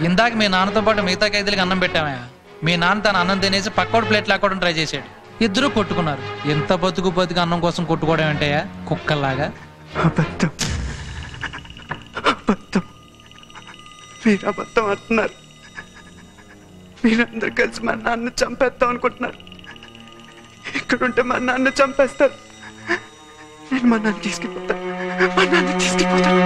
ఇందాక మీ నాన్నతో పాటు మిగతా ఖైదీలకి అన్నం పెట్టామే. మీ నాన్న తన అన్నం తినేసి పక్కోడు ప్లేట్ లాక్కోవడం ట్రై చేశాడు. ఇద్దరు కొట్టుకున్నారు. ఎంత బతుకు బతుకు అన్నం కోసం కొట్టుకోవడం ఏంటయ్యా కుక్కల్లాగా? అబద్ధం అబద్ధం, మీరు అబద్ధం అంటున్నారు. మీరందరూ కలిసి మా నాన్న చంపేద్దాం అనుకుంటున్నారు. ఇక్కడుంటే మా నాన్న చంపేస్తారు. నేను మా నాన్న తీసుకుపోతాను. మా నాన్న తీసుకుపోతాను.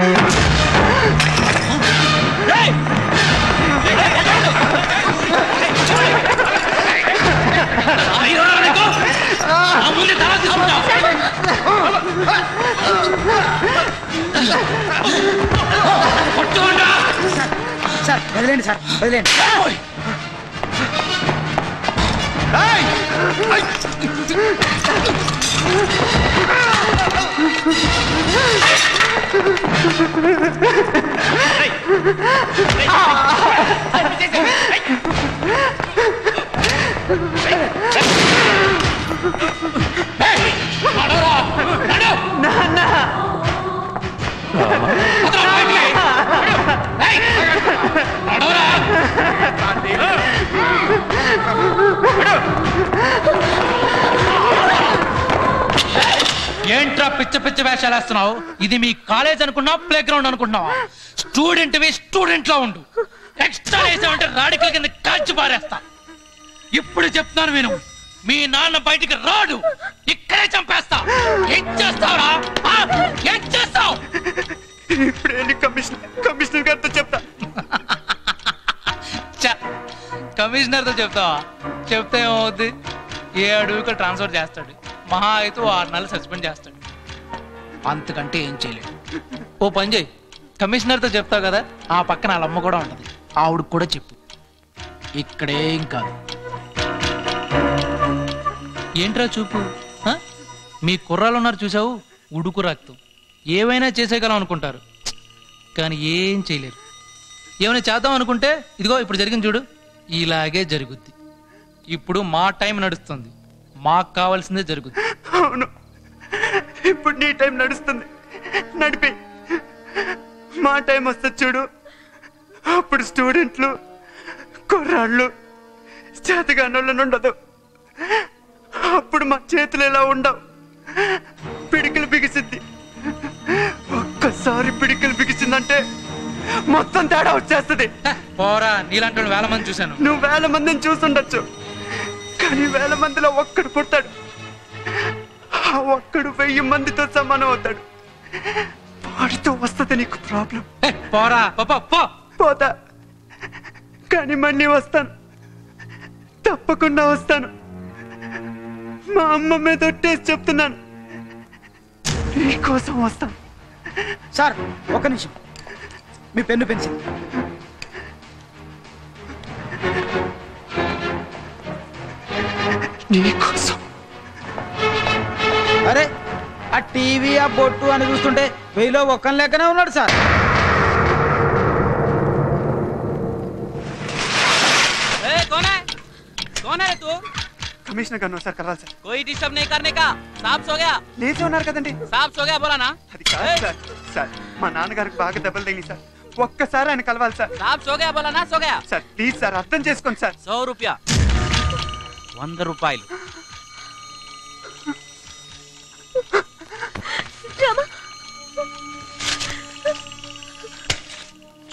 సార్ వదిలేండి, సార్ వదిలేండి. ఏంట్రా పిచ్చ పిచ్చ వేషాలు వేస్తున్నావు? ఇది మీ కాలేజ్ అనుకున్నావు, ప్లే గ్రౌండ్ అనుకుంటున్నావా? స్టూడెంట్ లో ఉండు. ఎక్స్ట్రా వేసామంటే రాడికల్ కింద కాల్చి పారేస్తా. ఇప్పుడు చెప్తున్నాను విను, మీ నాన్న బయటికి రాడు, ఇక్కడే చంపేస్తా. ఏం చేస్తావురా? ఏం చేస్తావు? ఇప్పుడు కమిషనర్ గారితో చెప్తా. కమిషనర్ తో చెప్తావా? చెప్తే ఏమవుద్ది? 7 అడుగులు ట్రాన్స్ఫర్ చేస్తాడు. మహా అయితే 6 నెలలు సస్పెండ్ చేస్తాడు. అంతకంటే ఏం చేయలేడు. ఓ పని చేయి, కమిషనర్తో చెప్తావు కదా, ఆ పక్కన వాళ్ళ అమ్మ కూడా ఉంటది, ఆవిడకు కూడా చెప్పు. ఇక్కడేం కాదు. ఏంట్రా చూపు? మీ కుర్రాలు ఉన్నారు చూసావు, ఉడుకు రక్తం. ఏవైనా చేసేయగలం అనుకుంటారు, కానీ ఏం చేయలేరు. ఏమైనా చేద్దాం అనుకుంటే ఇదిగో ఇప్పుడు జరిగింది చూడు, ఇలాగే జరుగుద్ది. ఇప్పుడు మా టైం నడుస్తుంది, మాకు కావాల్సిందే జరుగుద్ది. అవును, ఇప్పుడు నీ టైం నడుస్తుంది, నడిపి. మా టైం వస్తుంది చూడు, అప్పుడు స్టూడెంట్లు కుర్రాళ్ళు చేతగానోళ్ళని ఉండదు. అప్పుడు మా చేతులు ఎలా ఉండవు, పిడికిలు బిగిసింది. ఒక్కసారి పిడికిలు బిగిసిందంటే మొత్తం తేడా వచ్చేస్తుంది. పోరా, నీలాంటి వాళ్ళు 1000 మంది చూశాను. నువ్వు 1000 మందిని చూసుండొచ్చు, కానీ 1000 మందిలో ఒక్కడు పుడతాడు. ఆ ఒక్కడు 1000 మందితో సమానం అవుతాడు. వాడితో వస్తుంది నీకు ప్రాబ్లం. పోరా, పోతా, కానీ మళ్ళీ వస్తాను, తప్పకుండా వస్తాను. మా అమ్మ మీద ఒట్టేసి చెప్తున్నాను, నీకోసం వస్తాను. సార్ ఒక్క నిమిషం, మీ పెన్ను పెన్సిల్. నీకోసం. అరే ఆ టీవీ ఆ బొట్టు అని చూస్తుంటే 1000లో ఒక్కని లెక్కనే ఉన్నాడు సార్. కమిషనర్ గారు సార్, కరాలి సార్. कोई डिस्टर्ब नहीं करने का, साफ सो गया. లేచి ఉన్నారు కదండి. साफ सो गया बोला ना. అది కాదు సార్. సార్ మా నాన్నగారికి బాగా దెబ్బలు తగిలి సార్, ఒక్కసారి ఆయన కలవాలి సార్. साफ सो गया बोला ना, सो गया. సార్ ప్లీజ్ సార్, అర్థం చేసుకోండి సార్. 100 रुपया, 100 రూపాయలు.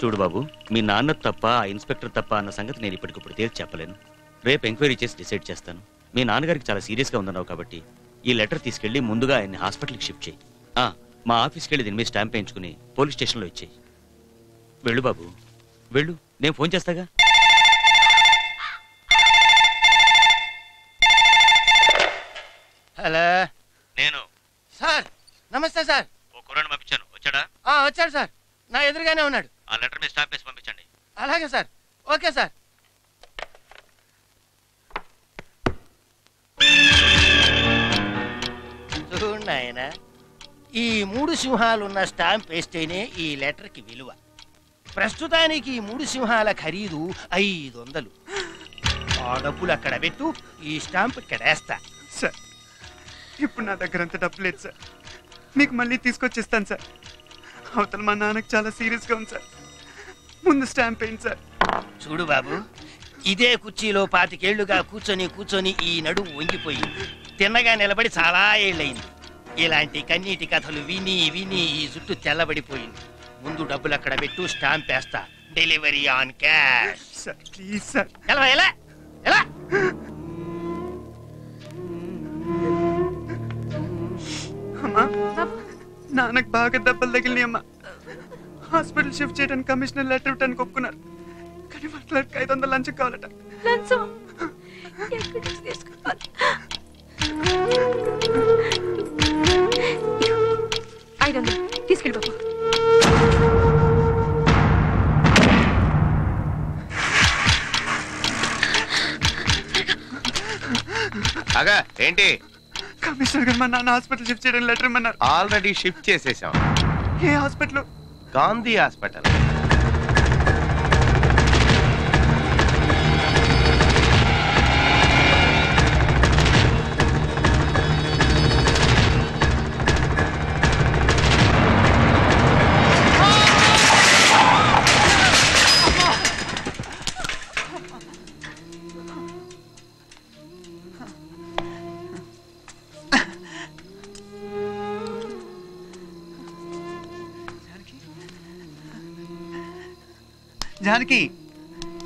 చూడు బాబు, మీ నాన్న తప్ప ఆ ఇన్స్పెక్టర్ తప్ప అన్న సంగతి నేను ఇప్పటికిప్పుడు తేల్చి చెప్పలేను. రేపు ఎంక్వైరీ చేసి డిసైడ్ చేస్తాను. మీ నాన్నగారికి చాలా సీరియస్గా ఉందన్నావు కాబట్టి ఈ లెటర్ తీసుకెళ్లి ముందుగా ఆయన్ని హాస్పిటల్కి షిఫ్ట్ చేయి. మా ఆఫీస్కి వెళ్ళి దీని మీద స్టాంప్ వేయించుకుని పోలీస్ స్టేషన్లో ఇచ్చేయి. వెళ్ళు బాబు, వెళ్ళు, నేను ఫోన్ చేస్తాగా. హలో, నేను సార్. నమస్తే సార్. ఓ కుర్రాడిని పంపించాను, వచ్చాడా? వచ్చాడు సార్, నా ఎదురుగానే ఉన్నాడు. ఆ లెటర్ మీద స్టాంప్ వేసి పంపించండి. అలాగే సార్. Okay sir. చూడండి ఆయన, ఈ 3 సింహాలున్న స్టాంప్ వేస్తేనే ఈ లెటర్కి విలువ. ప్రస్తుతానికి ఈ 3 సింహాల ఖరీదు 500. ఆ డబ్బులు అక్కడ పెట్టు, ఈ స్టాంప్ ఇక్కడ వేస్తా. సార్ ఇప్పుడు నా దగ్గర అంత డబ్బు లేదు సార్. మీకు మళ్ళీ తీసుకొచ్చిస్తాను సార్. అవతల మా నాన్నకు చాలా సీరియస్గా ఉంది సార్. ముందు స్టాంప్ వేయండి సార్. చూడు బాబు, ఇదే కుర్చీలో 25 ఏళ్లుగా కూర్చొని కూర్చొని ఈ నడుము వంగిపోయింది. తిన్నగా నిలబడి చాలా ఏళ్ళయింది. ఇలాంటి కన్నీటి కథలు విని విని ఈ జుట్టు తెల్లబడిపోయింది. ముందు డబ్బులు అక్కడ పెట్టు, స్టాంప్ వేస్తా. Delivery on cash. Sir please sir. ఎలా ఎలా ఎలా అమ్మా, నాన్నకు బాగా దెబ్బలు తగిలినాయి అమ్మా. హాస్పిటల్ షిఫ్ట్ చేయడానికి కమిషనర్ లెటర్ ఇవ్వడానికి ఒప్పుకున్నారు. కానీ వాళ్ళ క్లర్క్ 500 లంచం కావాలట. లంచం ఎక్కడి నుంచి తీసుకోవాలి? 500 తీసుకెళ్ళి బాబు. అగా ఏంటి? కమిషనర్ గారు మా నాన్న హాస్పిటల్ షిఫ్ట్ చేయడానికి లెటర్ ఇమ్మన్నారు. ఆల్రెడీ షిఫ్ట్ చేసేసాం. ఏ హాస్పిటల్? గాంధీ హాస్పిటల్. జానకి,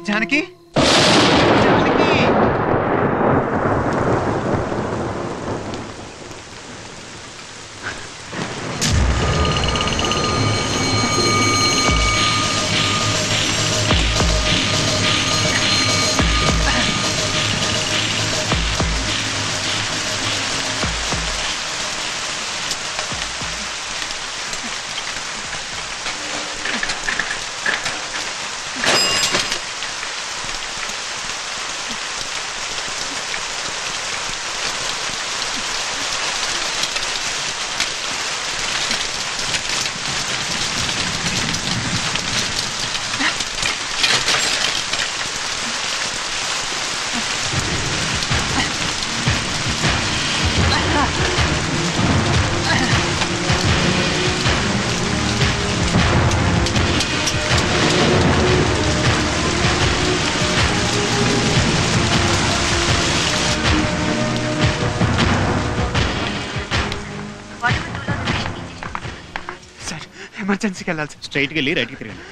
జానకి, జానకి. ఎమర్జెన్సీకి వెళ్ళాలి సార్. స్ట్రైట్కి వెళ్ళి రైట్కి తిరగండి.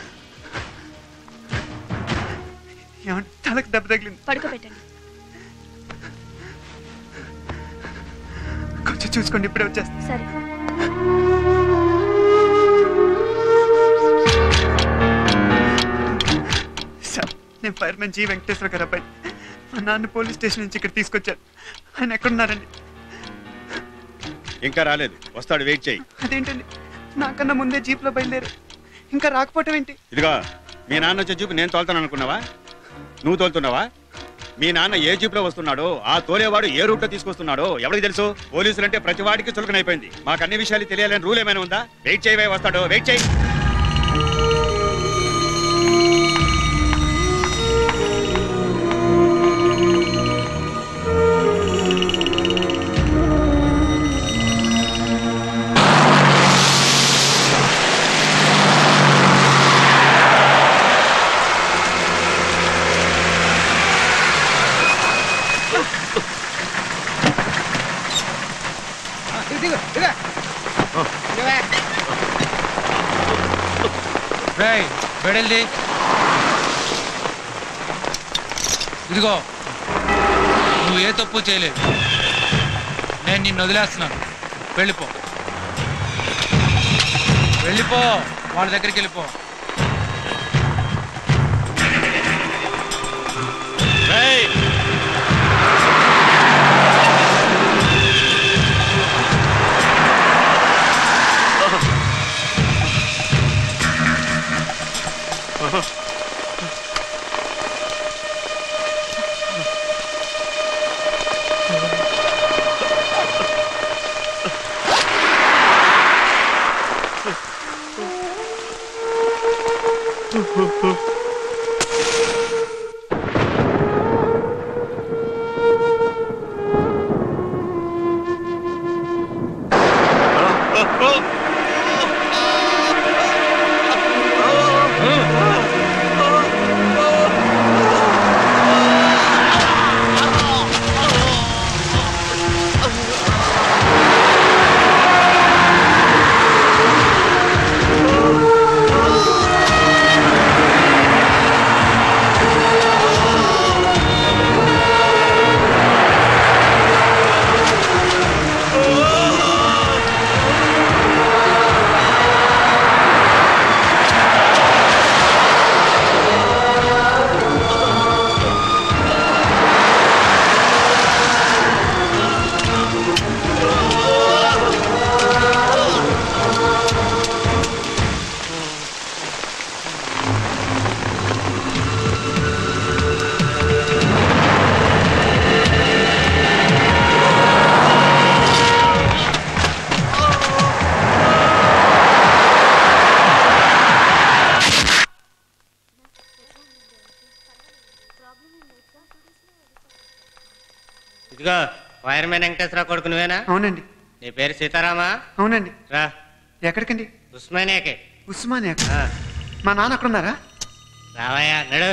ఏమంటే తలకు దెబ్బ తగిలింది. పడుకోబెట్టండి. కొంచెం చూసుకోండి, ఇప్పుడే వచ్చేస్తా. సరే. సార్ నేను ఫైర్మెన్ జీ వెంకటేశ్వర గారు అబ్బాయి. మా నాన్న పోలీస్ స్టేషన్ నుంచి ఇక్కడ తీసుకొచ్చారు. ఆయన ఎక్కడున్నారండి? ఇంకా రాలేదు, వస్తాడు, వెయిట్ చేయి. అదేంటండి, నాకన్నా ముందే జీప్లో బయలుదేరు, ఇంకా రాకపోవటం ఏంటి? ఇదిగో మీ నాన్న వచ్చే జీపు నేను తోలుతాను అనుకున్నావా? నువ్వు తోలుతున్నావా? మీ నాన్న ఏ జీప్ లో వస్తున్నాడో, ఆ తోలేవాడు ఏ రూట్ లో తీసుకొస్తున్నాడో ఎవరికి తెలుసు? పోలీసులు అంటే ప్రతి వాడికి చులకనైపోయింది. మాకు అన్ని విషయాలు తెలియాలని రూల్ ఏమైనా ఉందా? వెయిట్ చేయవే, వస్తాడు, వెయిట్ చేయి. వెడల్ది ఇదిగో, నువ్వు ఏ తప్పు చేయలేదు. నేను నిన్ను వదిలేస్తున్నాను. వెళ్ళిపో, వెళ్ళిపో, వాళ్ళ దగ్గరికి వెళ్ళిపో. ఇదిగో వైర్మెన్ వెంకటేశ్వరరావు కొడుకు నువ్వేనా? అవునండి. నీ పేరు సీతారామా? అవునండి. రా. ఎక్కడికండి? ఉస్మానియాకి. ఉస్మానియా? మా నాన్న అక్కడ ఉన్నారా? రావయ్యా నడు.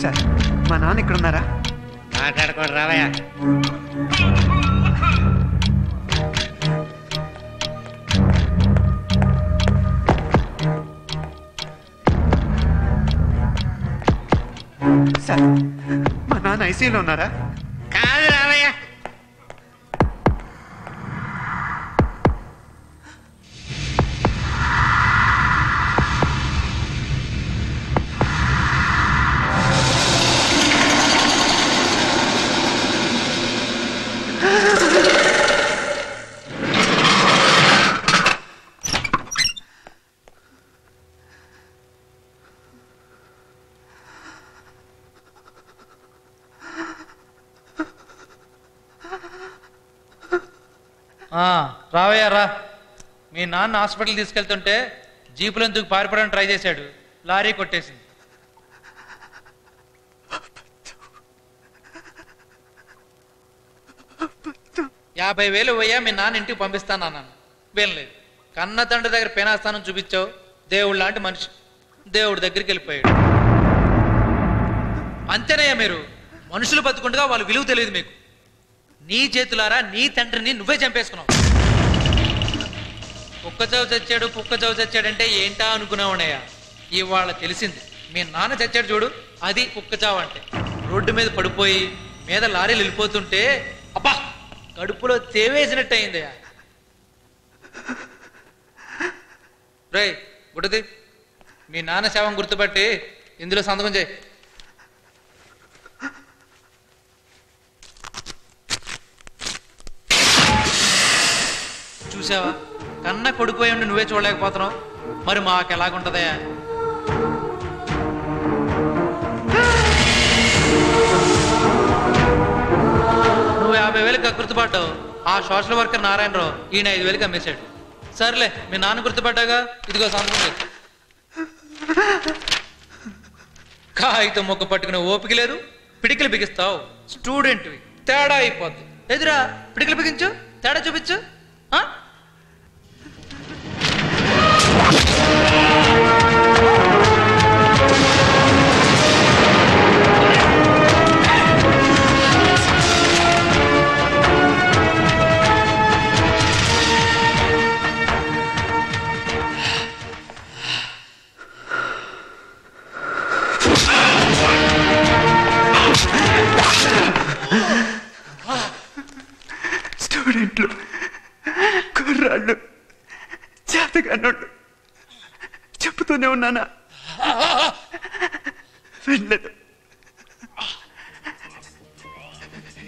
సార్ మా నాన్న ఇక్కడ ఉన్నారా? మాట్లాడుకోండి రావయ్యా. సార్ మా నాన్న ఐసీయూలో ఉన్నారా? కాదు రావయ్యా. రావయ్యా రా. మీ నాన్న హాస్పిటల్ తీసుకెళ్తుంటే జీపులో ఎందుకు పారిపోవడానికి ట్రై చేశాడు, లారీ కొట్టేసింది. $50,000 పోయా మీ నాన్న ఇంటికి పంపిస్తానన్నాను, వినలేదు. కన్న తండ్రి దగ్గర పేనాస్థానం చూపించావు, దేవుడు లాంటి మనిషి దేవుడి దగ్గరికి వెళ్ళిపోయాడు. అంతేనయ్యా, మీరు మనుషులు బతుకుండగా వాళ్ళు విలువ తెలియదు మీకు. నీ చేతులారా నీ తండ్రిని నువ్వే చంపేసుకున్నావు. కుక్కచావు చచ్చాడు కుక్కచావు చచ్చాడంటే ఏంటా అనుకున్నావునయ్యా, ఇవాళ తెలిసింది. మీ నాన్న చచ్చాడు చూడు, అది కుక్కచావు అంటే. రోడ్డు మీద పడిపోయి మీద లారీలు వెళ్ళిపోతుంటే అబ్బా కడుపులో తేవేసినట్టు అయిందయ్యా. రేయ్ గుడ్డది, మీ నాన్న శవం గుర్తుపట్టి ఇందులో సంతకం చేయి. చూసావా, కన్న కొడుకుపోయి ఉండి నువ్వే చూడలేకపోతున్నావు, మరి మాకు ఎలాగుంటదయా? నువ్వు 50,000 గుర్తుపడ్డావు, ఆ సోషల్ వర్కర్ నారాయణరావు ఈయన 5,000 అమ్మేశాడు. సర్లే, మీ నాన్న గుర్తుపడ్డాగా, ఇదిగో సంతకం. కాగితం మొక్క పట్టుకునే ఓపిక లేదు, పిడికిలు బిగిస్తావు. స్టూడెంట్వి, తేడా అయిపోద్ది. ఎదురా పిడికిలు బిగించు, తేడా చూపించు. స్టూడెంట్లు, కుర్రాళ్ళు, చేతగానోళ్ళు చెప్తూనే ఉన్నానా, వెళ్ళదు.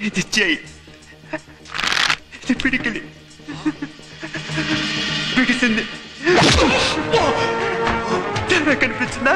ఇది చెయ్యి, ఇది పిడికిలి, బిగిసింది. తెర కనిపించిందా?